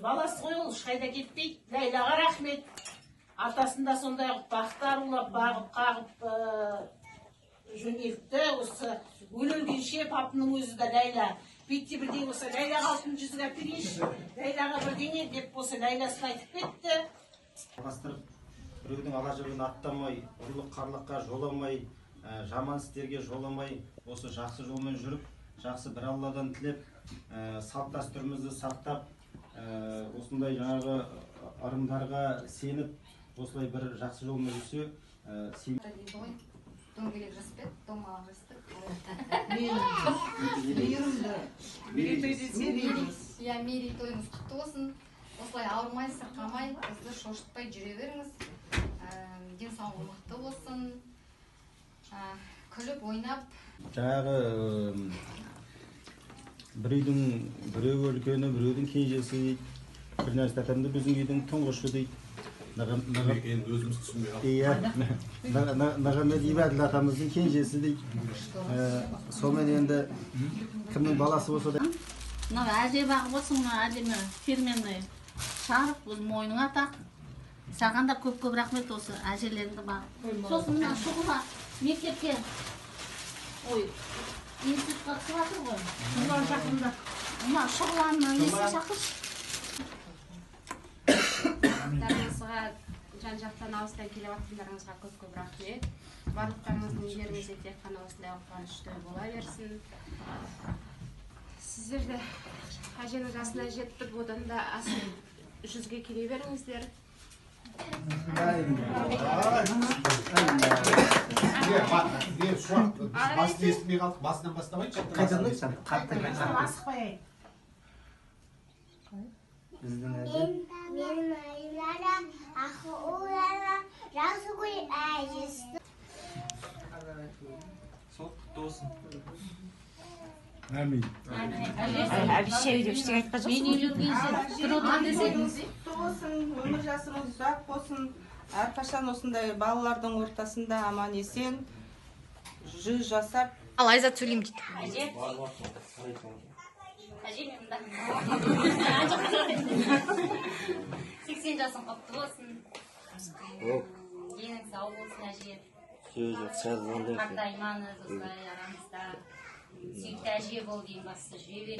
баласы ғой ол, ешқайда кетпейді. Ләйлаға рахмет. Атасында сондай бақты арулап, бағып, қағып жөнелтті. Осы өлілгенше папының өзі де Ләйла. Бетте бірдей болса, Ләйлаға алтын жүзік әперейші, Ләйлаға бірдеңе деп болса, Ләйласын айтып кетті. Бастырып, біреудің ала жібін аттамай, ұрлық қарлыққа жоламай, жаман істерге жоламай, осы жақсы жолмен жүріп, жақсы бір Алладан тілеп, салт дәстүрімізді сақтап, осындай жаңағы ырымдарға сеніп, осылай бір жақсы жолмен жүрсе, Дөңгелек жаспет, домалақ жаспет. Мерейтойыңыз құтты болсын. Осылай ауырмай, сырқамай, бізді шошытпай жүре беріңіз. Денсаулығы мықты болсын. Күліп, ойнап. Жаңағы бір үйдің біреу үлкені, біреудің кенжесі дейді. Bir нәрсе айтамын, біздің үйдің тұңғышы дейді. Енді өзіміз түсінбей қалдық. Иә, Нағамет Ибәділ атамыздың кенжесі дейді. Сонымен енді кімнің баласы болса да. Мына әже бағып болсын, мына әдемі фирменный шарф, өз мойныңа тақ. Саған да көп-көп рахмет осы әжелеріңді бағып. Сосын мына шұғыла мектепке, институтқа түсіп жатыр ғой. Шұғыла жақында. Мына шұғыланы несін шақыршы? Дарыңызға жан-жақтан алыстан келіп жатқандарыңызға көп-көп рахмет. Барлықтарыңыздың жеріңізде тек қана осындай қуанышты бола берсін. Сіздер де әженің жасына жетіп, одан да асыл жүзге келе беріңіздер. Басын естімей қалдық, басынан бастамайыншы. Асықпай. Біздің әже. Менің айлара, ақы олара, жақсы ғой әжесі. Сол құтты болсын. Әмин. Әбіше үйде ештеңе айтқан жоқсың. Мен үйлерген бір отан десеңіз. Құтты болсын, өмір жасыңыз ұзақ болсын. Әрқашан осындай балалардың ортасында аман есен, жүз жасап. Ал Айзат сөйлеймін дейді. Әже мен да. 80 жасың құтты болсын. Денің сау болсын әже. Қартаймаңыз осылай арамызда. Сүйікті әже бол дейін басты жүре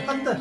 Қатты.